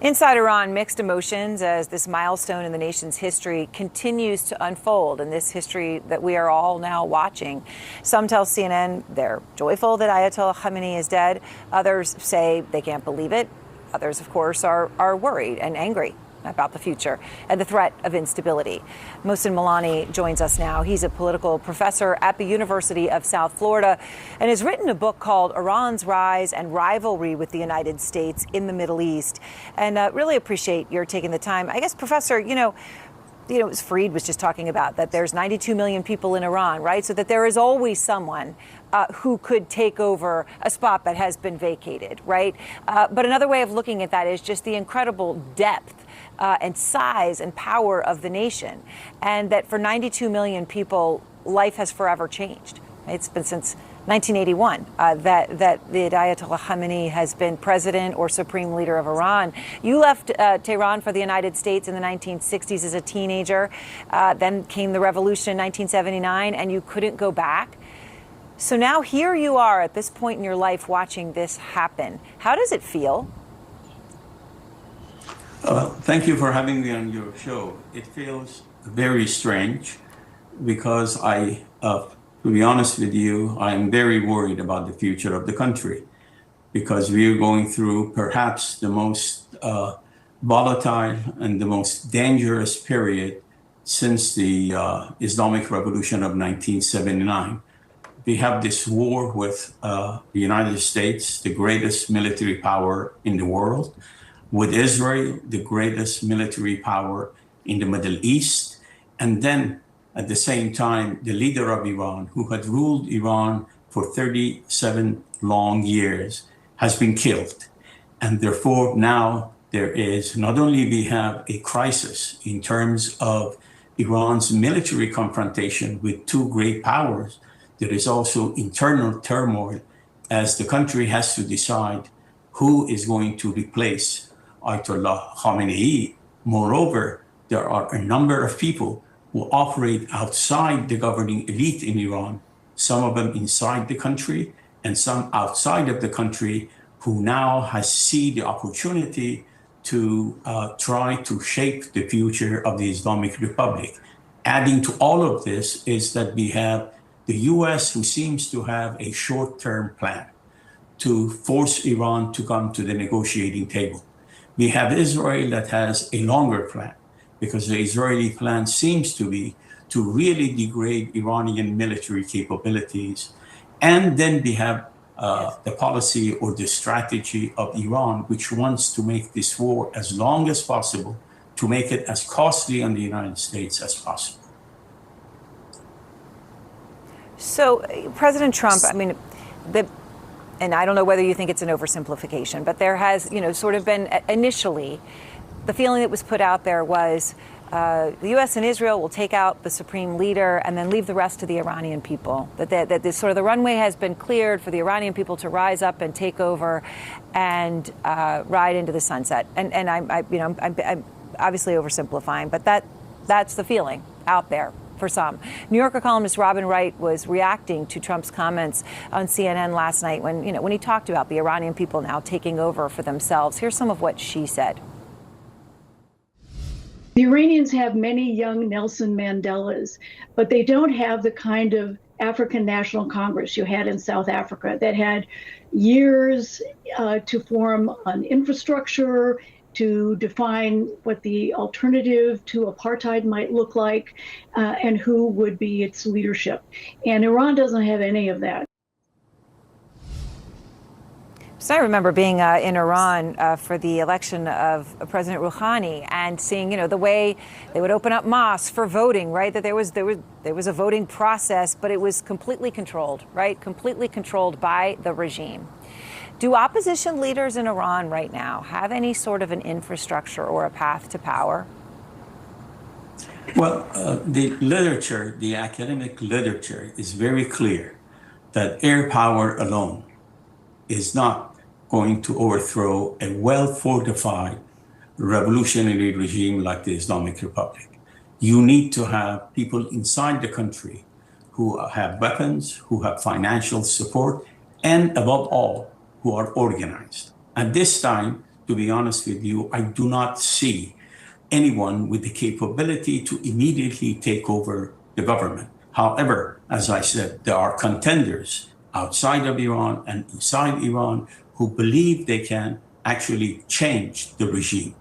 Inside Iran, mixed emotions as this milestone in the nation's history continues to unfold, in this history that we are all now watching. Some tell CNN they're joyful that Ayatollah Khamenei is dead. Others say they can't believe it. Others, of course, are worried and angry about the future and the threat of instability. Mohsen Milani joins us now. He's a political professor at the University of South Florida and has written a book called Iran's Rise and Rivalry with the United States in the Middle East. And really appreciate your taking the time. I guess, Professor, Fareed was just talking about that there's 92 million people in Iran, right? So that there is always someone who could take over a spot that has been vacated, right? But another way of looking at that is just the incredible depth and size and power of the nation, and that for 92 million people, life has forever changed. It's been since 1981 that the Ayatollah Khamenei has been president or supreme leader of Iran. You left Tehran for the United States in the 1960s as a teenager. Then came the revolution in 1979, and you couldn't go back. So now here you are at this point in your life watching this happen. How does it feel? Thank you for having me on your show. It feels very strange because to be honest with you, I am very worried about the future of the country because we are going through perhaps the most volatile and the most dangerous period since the Islamic Revolution of 1979. We have this war with the United States, the greatest military power in the world, with Israel, the greatest military power in the Middle East, and then at the same time, the leader of Iran, who had ruled Iran for 37 long years, has been killed. And therefore, now there is not only we have a crisis in terms of Iran's military confrontation with two great powers, there is also internal turmoil as the country has to decide who is going to replace Ayatollah Khamenei. Moreover, there are a number of people who operate outside the governing elite in Iran, some of them inside the country and some outside of the country, who now has seen the opportunity to try to shape the future of the Islamic Republic. Adding to all of this is that we have the US, who seems to have a short-term plan to force Iran to come to the negotiating table. We have Israel that has a longer plan, because the Israeli plan seems to be to really degrade Iranian military capabilities. And then we have the policy or the strategy of Iran, which wants to make this war as long as possible, to make it as costly on the United States as possible. So President Trump, and I don't know whether you think it's an oversimplification, but there has, sort of been initially, the feeling that was put out there was the U.S. and Israel will take out the supreme leader and then leave the rest to the Iranian people. That this sort of the runway has been cleared for the Iranian people to rise up and take over and ride into the sunset. And I'm obviously oversimplifying, but that's the feeling out there for some. New Yorker columnist Robin Wright was reacting to Trump's comments on CNN last night when he talked about the Iranian people now taking over for themselves. Here's some of what she said. The Iranians have many young Nelson Mandelas, but they don't have the kind of African National Congress you had in South Africa that had years to form an infrastructure, to define what the alternative to apartheid might look like, and who would be its leadership. And Iran doesn't have any of that. So I remember being in Iran for the election of President Rouhani and seeing, the way they would open up mosques for voting, right? That there was a voting process, but it was completely controlled, right? Completely controlled by the regime. Do opposition leaders in Iran right now have any sort of an infrastructure or a path to power? Well, the academic literature is very clear that air power alone is not going to overthrow a well-fortified revolutionary regime like the Islamic Republic. You need to have people inside the country who have weapons, who have financial support, and above all, who are organized. At this time, to be honest with you, I do not see anyone with the capability to immediately take over the government. However, as I said, there are contenders outside of Iran and inside Iran who believe they can actually change the regime.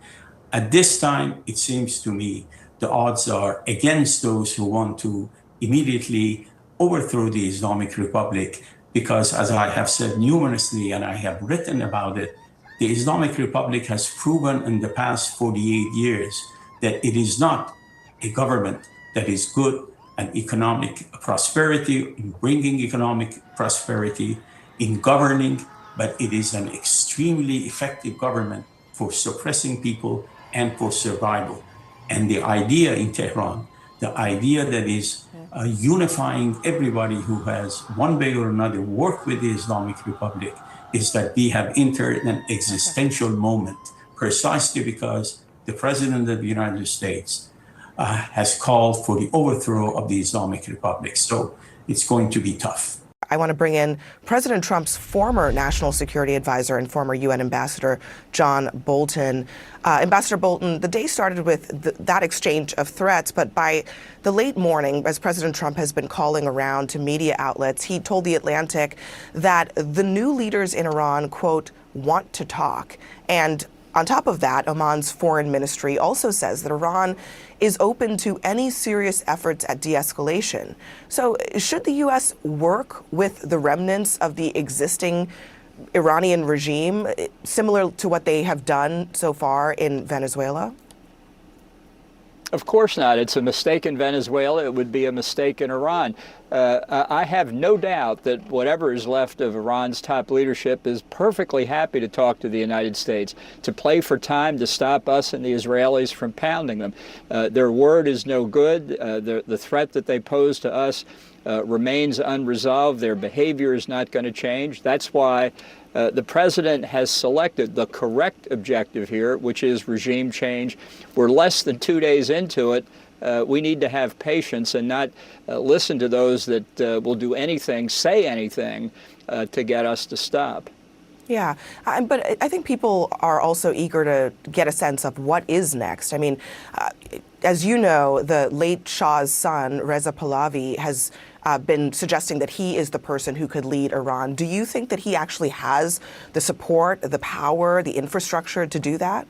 At this time, it seems to me the odds are against those who want to immediately overthrow the Islamic Republic, because as I have said numerously and I have written about it, the Islamic Republic has proven in the past 48 years that it is not a government that is good at economic prosperity, in bringing economic prosperity, in governing, but it is an extremely effective government for suppressing people and for survival. And the idea in Tehran, the idea that is unifying everybody who has one way or another worked with the Islamic Republic, is that we have entered an existential moment, precisely because the President of the United States has called for the overthrow of the Islamic Republic. So it's going to be tough. I want to bring in President Trump's former national security advisor and former UN ambassador, John Bolton. Ambassador Bolton, the day started with that exchange of threats, but by the late morning, as President Trump has been calling around to media outlets, he told The Atlantic that the new leaders in Iran, quote, want to talk. And on top of that, Oman's foreign ministry also says that Iran is open to any serious efforts at de-escalation. So should the U.S. work with the remnants of the existing Iranian regime, similar to what they have done so far in Venezuela? Of course not. It's a mistake in Venezuela. It would be a mistake in Iran. I have no doubt that whatever is left of Iran's top leadership is perfectly happy to talk to the United States, to play for time to stop us and the Israelis from pounding them. Their word is no good. The threat that they pose to us remains unresolved. Their behavior is not going to change. That's why the president has selected the correct objective here, which is regime change. We're less than 2 days into it. We need to have patience and not listen to those that will do anything, say anything to get us to stop. Yeah, but I think people are also eager to get a sense of what is next. I mean, as you know, the late Shah's son, Reza Pahlavi, has been suggesting that he is the person who could lead Iran. Do you think that he actually has the support, the power, the infrastructure to do that?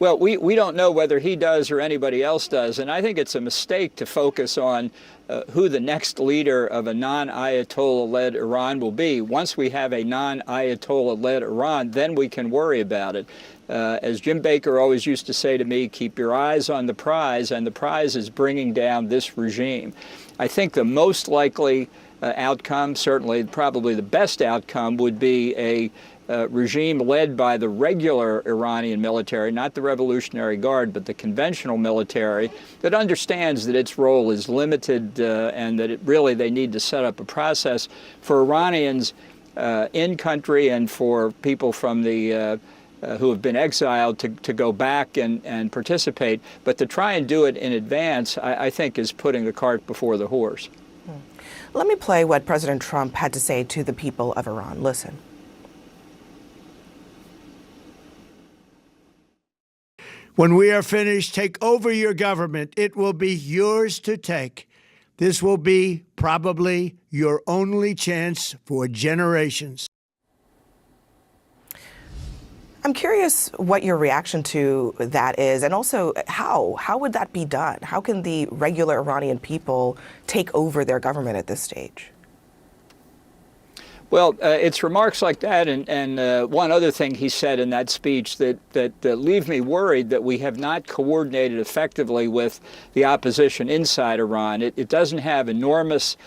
Well, we don't know whether he does or anybody else does, and I think it's a mistake to focus on who the next leader of a non-Ayatollah-led Iran will be. Once we have a non-Ayatollah-led Iran, then we can worry about it. As Jim Baker always used to say to me, keep your eyes on the prize, and the prize is bringing down this regime. I think the most likely outcome, certainly probably the best outcome, would be a regime led by the regular Iranian military, not the Revolutionary Guard, but the conventional military, that understands that its role is limited and that they need to set up a process for Iranians in country and for people from the who have been exiled to go back and participate. But to try and do it in advance, I think, is putting the cart before the horse. Let me play what President Trump had to say to the people of Iran. Listen. When we are finished, take over your government. It will be yours to take. This will be probably your only chance for generations. I'm curious what your reaction to that is, and also how would that be done? How can the regular Iranian people take over their government at this stage? Well, it's remarks like that and one other thing he said in that speech that leave me worried that we have not coordinated effectively with the opposition inside Iran. It doesn't have enormous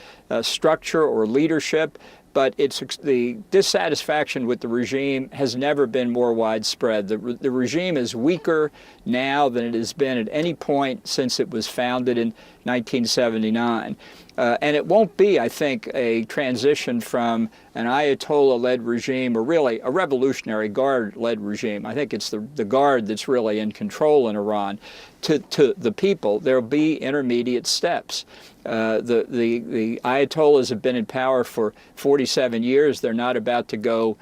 structure or leadership, but the dissatisfaction with the regime has never been more widespread. The regime is weaker now than it has been at any point since it was founded in 1979. And it won't be, I think, a transition from an Ayatollah-led regime or really a Revolutionary Guard-led regime. I think it's the Guard that's really in control in Iran to the people. There'll be intermediate steps. The Ayatollahs have been in power for 47 years. They're not about to go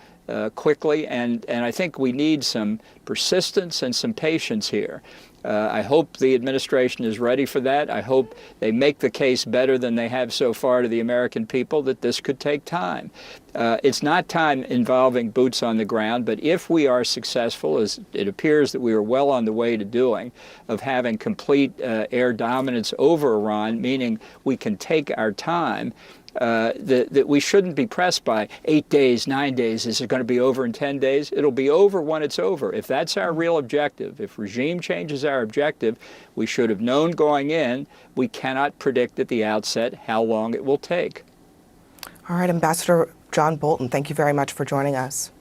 quickly, and I think we need some persistence and some patience here. I hope the administration is ready for that. I hope they make the case better than they have so far to the American people that this could take time. It's not time involving boots on the ground, but if we are successful, as it appears that we are well on the way to doing, of having complete air dominance over Iran, meaning we can take our time, that we shouldn't be pressed by 8 days, 9 days. Is it going to be over in 10 days? It'll be over when it's over. If that's our real objective, if regime change is our objective, we should have known going in. We cannot predict at the outset how long it will take. All right, Ambassador John Bolton, thank you very much for joining us.